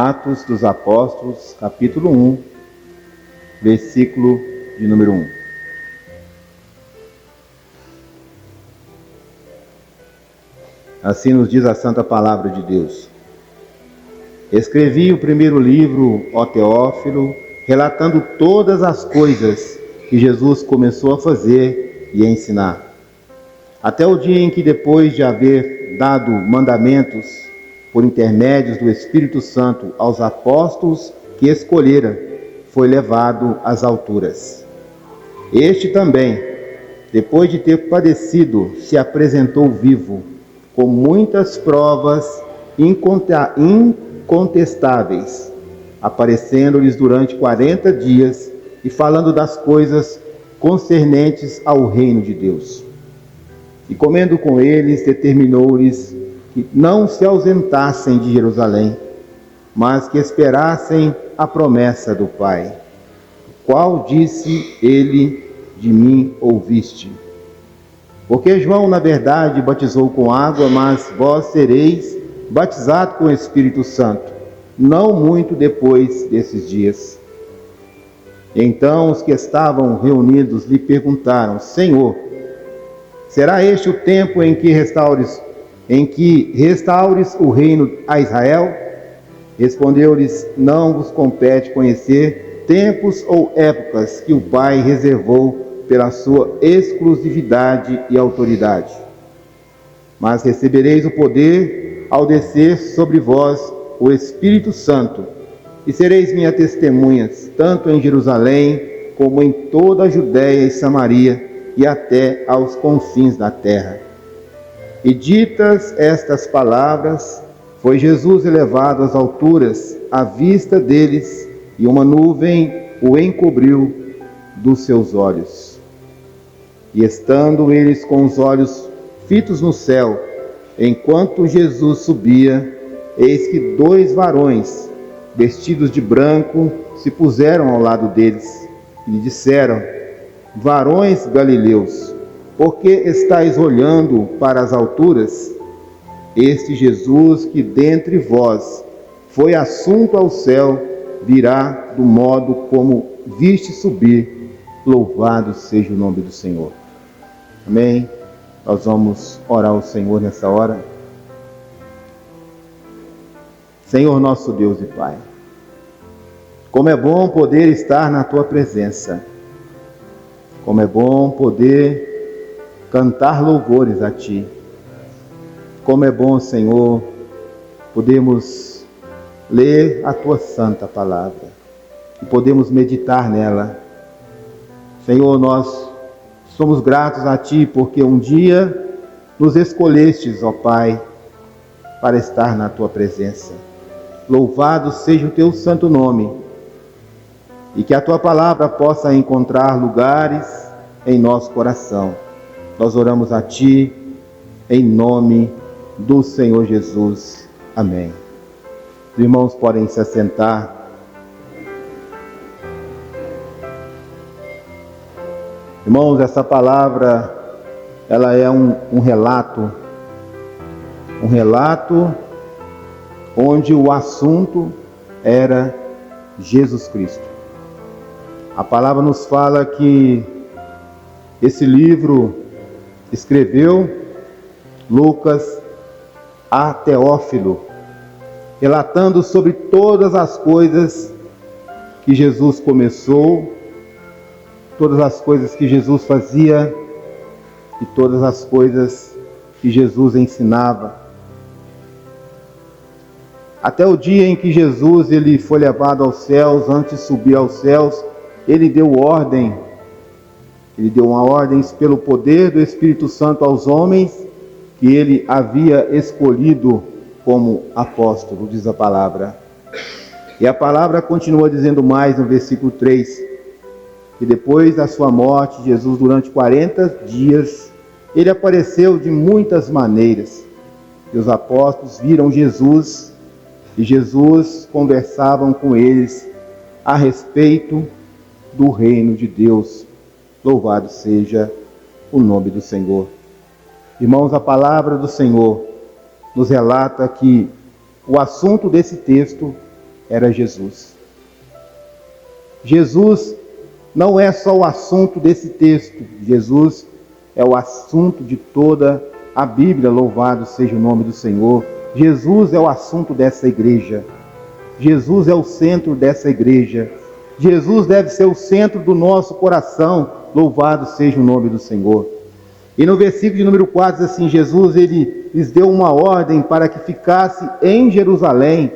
Atos dos Apóstolos, capítulo 1, versículo de número 1. Assim nos diz a Santa Palavra de Deus. Escrevi o primeiro livro, ó Teófilo, relatando todas as coisas que Jesus começou a fazer e a ensinar, até o dia em que, depois de haver dado mandamentos por intermédios do Espírito Santo aos apóstolos que escolhera, foi levado às alturas. Este também, depois de ter padecido, se apresentou vivo, com muitas provas incontestáveis, aparecendo-lhes durante 40 dias e falando das coisas concernentes ao reino de Deus. E comendo com eles, determinou-lhes que não se ausentassem de Jerusalém, mas que esperassem a promessa do Pai, qual disse ele: de mim ouviste. Porque João, na verdade, batizou com água, mas vós sereis batizados com o Espírito Santo, não muito depois desses dias. Então os que estavam reunidos lhe perguntaram: Senhor, será este o tempo em que restaures o reino a Israel? Respondeu-lhes: não vos compete conhecer tempos ou épocas que o Pai reservou pela sua exclusividade e autoridade. Mas recebereis o poder ao descer sobre vós o Espírito Santo, e sereis minhas testemunhas, tanto em Jerusalém, como em toda a Judéia e Samaria, e até aos confins da terra. E ditas estas palavras, foi Jesus elevado às alturas, à vista deles, e uma nuvem o encobriu dos seus olhos. E estando eles com os olhos fitos no céu, enquanto Jesus subia, eis que 2 varões, vestidos de branco, se puseram ao lado deles, e lhe disseram: varões galileus, por que estáis olhando para as alturas? Este Jesus que dentre vós foi assunto ao céu, virá do modo como viste subir. Louvado seja o nome do Senhor. Amém? Nós vamos orar ao Senhor nessa hora. Senhor nosso Deus e Pai, como é bom poder estar na Tua presença. Como é bom poder cantar louvores a Ti. Como é bom, Senhor, podermos ler a Tua santa palavra e podemos meditar nela. Senhor, nós somos gratos a Ti porque um dia nos escolhestes, ó Pai, para estar na Tua presença. Louvado seja o Teu santo nome e que a Tua palavra possa encontrar lugares em nosso coração. Nós oramos a Ti em nome do Senhor Jesus. Amém. Os irmãos podem se assentar. Irmãos, essa palavra, ela é um relato onde o assunto era Jesus Cristo. A palavra nos fala que esse livro escreveu Lucas a Teófilo, relatando sobre todas as coisas que Jesus começou, todas as coisas que Jesus fazia e todas as coisas que Jesus ensinava. Até o dia em que Jesus ele foi levado aos céus. Antes de subir aos céus, ele deu uma ordem pelo poder do Espírito Santo aos homens que ele havia escolhido como apóstolo, diz a palavra. E a palavra continua dizendo mais no versículo 3, que depois da sua morte, Jesus durante 40 dias, ele apareceu de muitas maneiras. E os apóstolos viram Jesus, e Jesus conversavam com eles a respeito do reino de Deus. Louvado seja o nome do Senhor. Irmãos, a palavra do Senhor nos relata que o assunto desse texto era Jesus. Jesus não é só o assunto desse texto. Jesus é o assunto de toda a Bíblia, louvado seja o nome do Senhor. Jesus é o assunto dessa igreja. Jesus é o centro dessa igreja. Jesus deve ser o centro do nosso coração, louvado seja o nome do Senhor. E no versículo de número 4 diz assim, Jesus ele lhes deu uma ordem para que ficasse em Jerusalém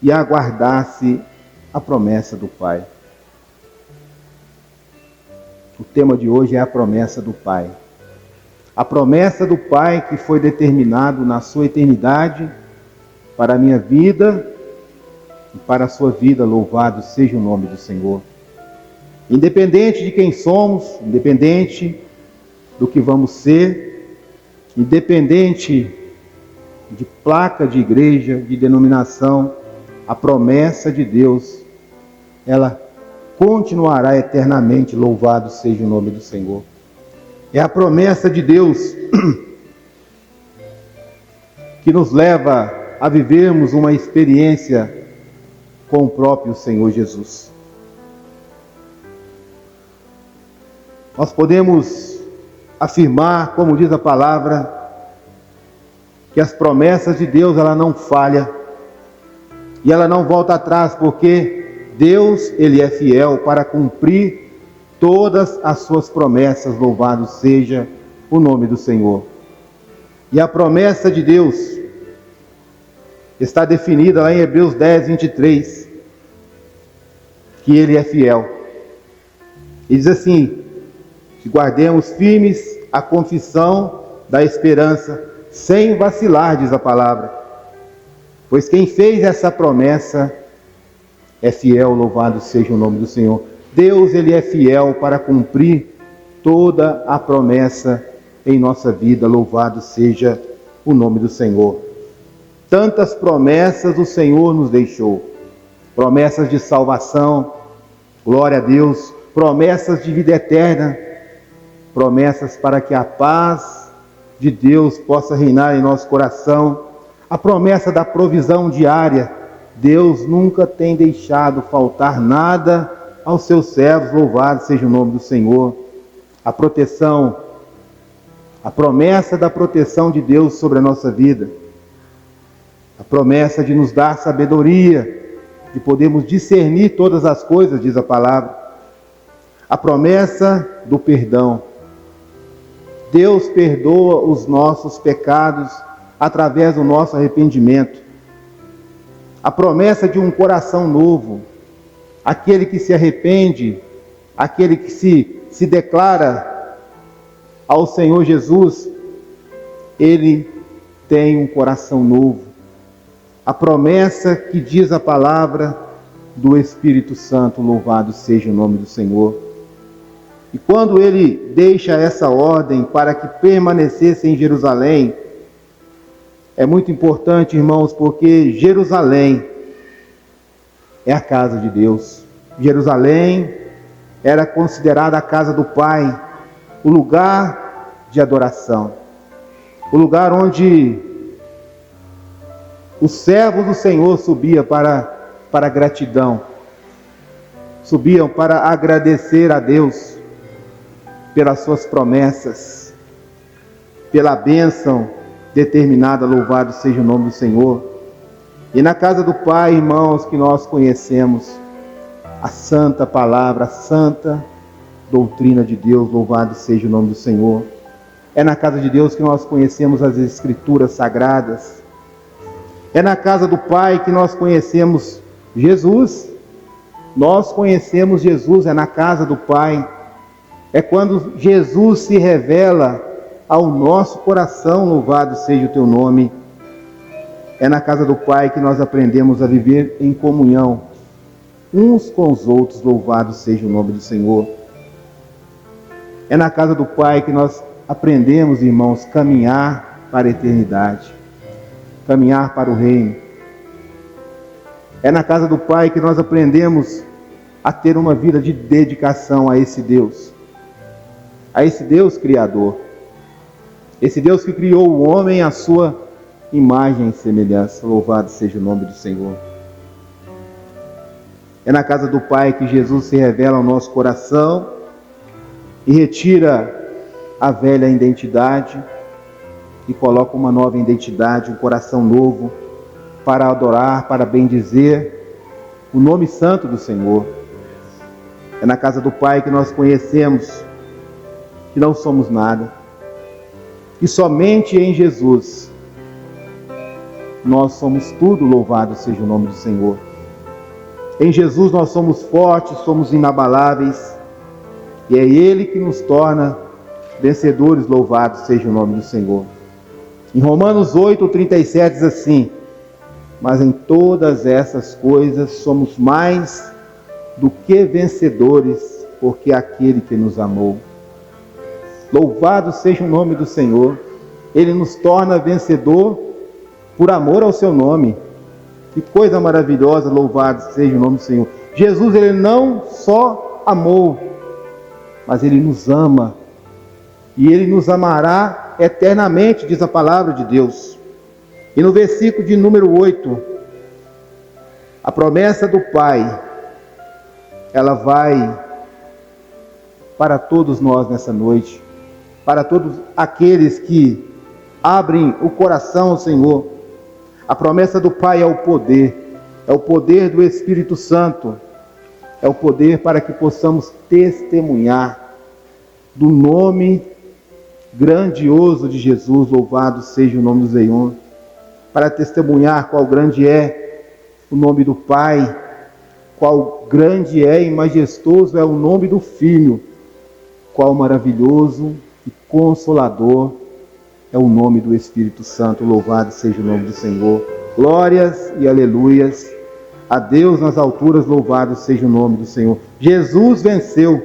e aguardasse a promessa do Pai. O tema de hoje é a promessa do Pai. A promessa do Pai que foi determinado na sua eternidade para a minha vida e para a sua vida, louvado seja o nome do Senhor. Independente de quem somos, independente do que vamos ser, independente de placa de igreja, de denominação, a promessa de Deus, ela continuará eternamente, louvado seja o nome do Senhor. É a promessa de Deus que nos leva a vivermos uma experiência com o próprio Senhor Jesus. Nós podemos afirmar, como diz a palavra, que as promessas de Deus, ela não falha e ela não volta atrás, porque Deus, ele é fiel para cumprir todas as suas promessas, louvado seja o nome do Senhor. E a promessa de Deus está definida lá em Hebreus 10, 23, que ele é fiel. E diz assim, que guardemos firmes a confissão da esperança, sem vacilar, diz a palavra. Pois quem fez essa promessa é fiel, louvado seja o nome do Senhor. Deus, ele é fiel para cumprir toda a promessa em nossa vida, louvado seja o nome do Senhor. Tantas promessas o Senhor nos deixou, promessas de salvação, glória a Deus, promessas de vida eterna, promessas para que a paz de Deus possa reinar em nosso coração, a promessa da provisão diária. Deus nunca tem deixado faltar nada aos seus servos, louvado seja o nome do Senhor. A proteção, a promessa da proteção de Deus sobre a nossa vida, a promessa de nos dar sabedoria, de podermos discernir todas as coisas, diz a palavra, a promessa do perdão. Deus perdoa os nossos pecados através do nosso arrependimento. A promessa de um coração novo, aquele que se arrepende, aquele que se declara ao Senhor Jesus, ele tem um coração novo. A promessa que diz a palavra do Espírito Santo, louvado seja o nome do Senhor. E quando ele deixa essa ordem para que permanecesse em Jerusalém, é muito importante, irmãos, porque Jerusalém é a casa de Deus. Jerusalém era considerada a casa do Pai, o lugar de adoração, o lugar onde os servos do Senhor subiam para gratidão, subiam para agradecer a Deus pelas suas promessas, pela bênção determinada, louvado seja o nome do Senhor. E na casa do Pai, irmãos, que nós conhecemos a santa palavra, a santa doutrina de Deus, louvado seja o nome do Senhor. É na casa de Deus que nós conhecemos as Escrituras Sagradas. É na casa do Pai que nós conhecemos Jesus. Nós conhecemos Jesus, é na casa do Pai. É quando Jesus se revela ao nosso coração, louvado seja o teu nome. É na casa do Pai que nós aprendemos a viver em comunhão uns com os outros, louvado seja o nome do Senhor. É na casa do Pai que nós aprendemos, irmãos, caminhar para a eternidade, caminhar para o reino. É na casa do Pai que nós aprendemos a ter uma vida de dedicação a esse Deus Criador, esse Deus que criou o homem à sua imagem e semelhança, louvado seja o nome do Senhor. É na casa do Pai que Jesus se revela ao nosso coração e retira a velha identidade e coloca uma nova identidade, um coração novo, para adorar, para bendizer o nome santo do Senhor. É na casa do Pai que nós conhecemos que não somos nada, e somente em Jesus nós somos tudo. Louvado seja o nome do Senhor. Em Jesus nós somos fortes, somos inabaláveis, e é Ele que nos torna vencedores. Louvado seja o nome do Senhor. Em Romanos 8:37 diz assim: mas em todas essas coisas somos mais do que vencedores, porque aquele que nos amou. Louvado seja o nome do Senhor. Ele nos torna vencedor por amor ao seu nome. Que coisa maravilhosa, louvado seja o nome do Senhor. Jesus, ele não só amou, mas ele nos ama. E ele nos amará eternamente, diz a palavra de Deus. E no versículo de número 8, a promessa do Pai, ela vai para todos nós nessa noite, para todos aqueles que abrem o coração ao Senhor. A promessa do Pai é o poder do Espírito Santo, é o poder para que possamos testemunhar do nome grandioso de Jesus. Louvado seja o nome do Senhor, para testemunhar qual grande é o nome do Pai, qual grande é e majestoso é o nome do Filho, qual maravilhoso e consolador é o nome do Espírito Santo. Louvado seja o nome do Senhor. Glórias e aleluias a Deus nas alturas. Louvado seja o nome do Senhor. Jesus venceu,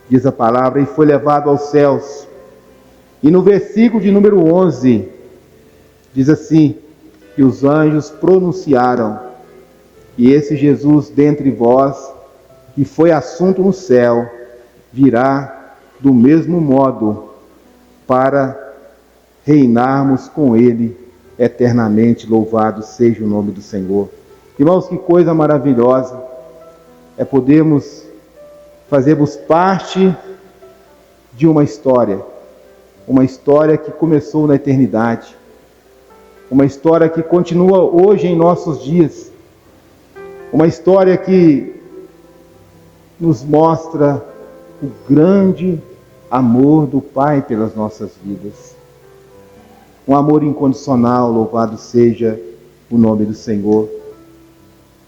diz a palavra, e foi levado aos céus. E no versículo de número 11, diz assim, que os anjos pronunciaram, e esse Jesus dentre vós, que foi assunto no céu, virá do mesmo modo para reinarmos com ele eternamente. Louvado seja o nome do Senhor. Irmãos, que coisa maravilhosa é podermos fazermos parte de uma história que começou na eternidade, uma história que continua hoje em nossos dias, uma história que nos mostra o grande amor do Pai pelas nossas vidas. Um amor incondicional. Louvado seja o nome do Senhor.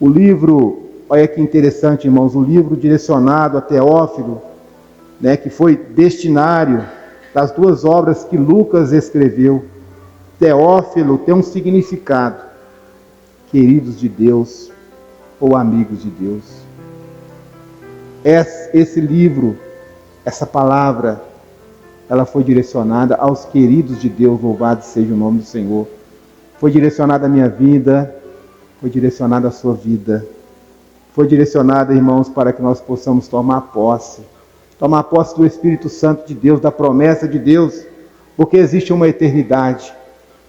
O livro, olha que interessante, irmãos, um livro direcionado a Teófilo, que foi destinário das duas obras que Lucas escreveu. Teófilo tem um significado: queridos de Deus ou amigos de Deus. Esse livro, essa palavra, ela foi direcionada aos queridos de Deus. Louvado seja o nome do Senhor. Foi direcionada à minha vida, foi direcionada à sua vida. Foi direcionada, irmãos, para que nós possamos tomar posse do Espírito Santo de Deus, da promessa de Deus, porque existe uma eternidade.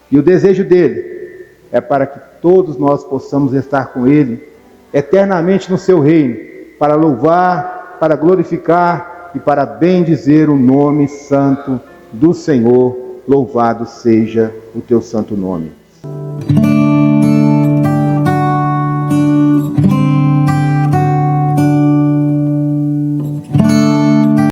E o desejo dele é para que todos nós possamos estar com ele eternamente no seu reino, para louvar, para glorificar e para bendizer o nome santo do Senhor. Louvado seja o teu santo nome.